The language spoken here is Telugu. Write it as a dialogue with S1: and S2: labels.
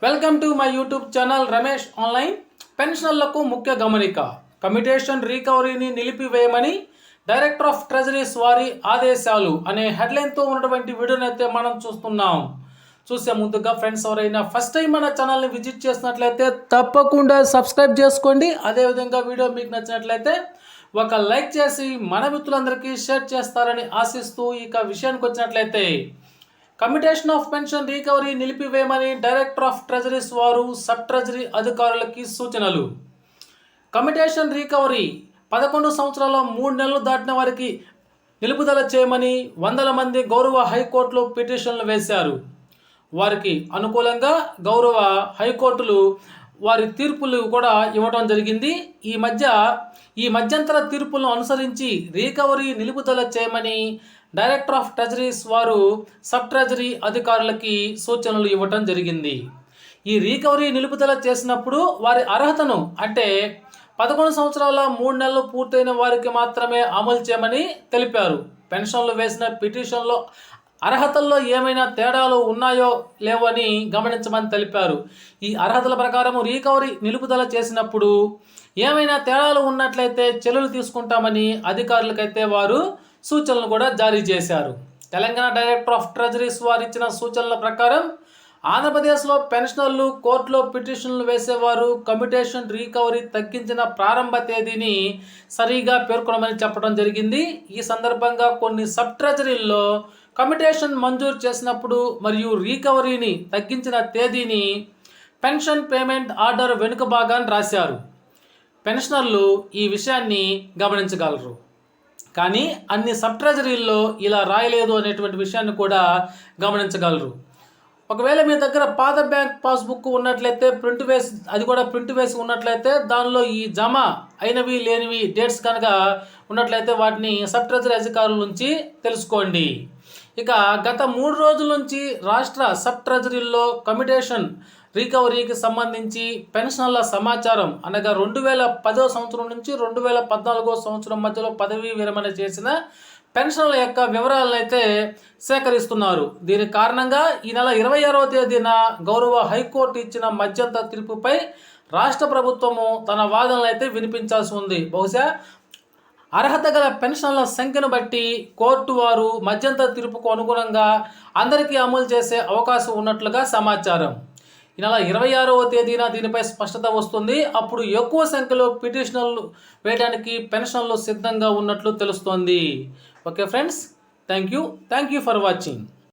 S1: Welcome to my YouTube channel Ramesh online. పెన్షనర్లకు ముఖ్య గమనిక, కమ్యూటేషన్ రికవరీని నిలిపివేయమని డైరెక్టర్ ఆఫ్ ట్రెజరీస్ వారి ఆదేశాలు అనే హెడ్లైన్తో ఉన్నటువంటి వీడియోని అయితే మనం చూస్తున్నాం. చూసే ముందుగా ఫ్రెండ్స్, ఎవరైనా ఫస్ట్ టైం మన ఛానల్ని విజిట్ చేసినట్లయితే తప్పకుండా సబ్స్క్రైబ్ చేసుకోండి. అదేవిధంగా వీడియో మీకు నచ్చినట్లయితే ఒక లైక్ చేసి మన మిత్రులందరికీ షేర్ చేస్తారని ఆశిస్తూ ఇక విషయానికి వచ్చినట్లయితే, కమ్యూటేషన్ ఆఫ్ పెన్షన్ రికవరీ నిలిపివేయమని డైరెక్టర్ ఆఫ్ ట్రెజరీస్ వారు సబ్ ట్రెజరీ అధికారులకి సూచనలు. కమ్యూటేషన్ రికవరీ 11 సంవత్సరాల 3 నెలలు దాటిన వారికి నిలుపుదల చేయమని వందల మంది గౌరవ హైకోర్టులో పిటిషన్లు వేశారు. వారికి అనుకూలంగా గౌరవ హైకోర్టులు వారి తీర్పులు కూడా ఇవ్వడం జరిగింది. ఈ మధ్యంతర తీర్పులను అనుసరించి రికవరీ నిలుపుదల చేయమని డైరెక్టర్ ఆఫ్ ట్రెజరీస్ వారు సబ్ ట్రెజరీ అధికారులకి సూచనలు ఇవ్వటం జరిగింది. ఈ రికవరీ నిలుపుదల చేసినప్పుడు వారి అర్హతను, అంటే 11 సంవత్సరాల 3 నెలలు పూర్తయిన వారికి మాత్రమే అమలు చేయమని తెలిపారు. పెన్షన్లు వేసిన పిటిషన్లో అర్హతల్లో ఏమైనా తేడాలు ఉన్నాయో లేవో అని గమనించమని తెలిపారు. ఈ అర్హతల ప్రకారం రికవరీ నిలుపుదల చేసినప్పుడు ఏమైనా తేడాలు ఉన్నట్లయితే చర్యలు తీసుకుంటామని అధికారులకైతే వారు సూచనలు కూడా జారీ చేశారు. తెలంగాణ డైరెక్టర్ ఆఫ్ ట్రెజరీస్ వారు ఇచ్చిన సూచనల ప్రకారం ఆంధ్రప్రదేశ్లో పెన్షనర్లు కోర్టులో పిటిషన్లు వేసేవారు కమ్యూటేషన్ రికవరీ తగ్గించిన ప్రారంభ తేదీని సరిగా పేర్కొనమని చెప్పడం జరిగింది. ఈ సందర్భంగా కొన్ని సబ్ ట్రెజరీల్లో కమ్యూటేషన్ మంజూరు చేసినప్పుడు మరియు రికవరీని తగ్గించిన తేదీని పెన్షన్ పేమెంట్ ఆర్డర్ వెనుక భాగాన్ని రాశారు. పెన్షనర్లు ఈ విషయాన్ని గమనించగలరు. కానీ అన్ని సబ్ ట్రెజరీల్లో ఇలా రాయలేదు అనేటువంటి విషయాన్ని కూడా గమనించగలరు. ఒకవేళ మీ దగ్గర పాత బ్యాంక్ పాస్బుక్ ఉన్నట్లయితే ప్రింట్ వేసి ఉన్నట్లయితే దానిలో ఈ జమ అయినవి లేనివి డేట్స్ కనుక ఉన్నట్లయితే వాటిని సబ్ ట్రెజరీ అధికారుల నుంచి తెలుసుకోండి. ఇక గత 3 రోజుల నుంచి రాష్ట్ర సబ్ ట్రెజరీల్లో కమ్యూటేషన్ రికవరీకి సంబంధించి పెన్షన్ల సమాచారం, అనగా 2010 సంవత్సరం నుంచి 2014 సంవత్సరం మధ్యలో పదవీ విరమణ చేసిన పెన్షన్ల యొక్క వివరాలను అయితే సేకరిస్తున్నారు. దీని కారణంగా ఈ నెల 26వ తేదీన గౌరవ హైకోర్టు ఇచ్చిన మధ్యంతర తీర్పుపై రాష్ట్ర ప్రభుత్వము తన వాదనలు అయితే వినిపించాల్సి ఉంది. బహుశా అర్హత గల పెన్షన్ల సంఖ్యను బట్టి కోర్టు వారు మధ్యంతర తీర్పుకు అనుగుణంగా అందరికీ అమలు చేసే అవకాశం ఉన్నట్లుగా సమాచారం. ఈ నెల 26వ తేదీన దీనిపై స్పష్టత వస్తుంది. అప్పుడు ఎక్కువ సంఖ్యలో పిటిషన్లు వేయడానికి పెన్షన్లు సిద్ధంగా ఉన్నట్లు తెలుస్తోంది. Okay friends, thank you for watching.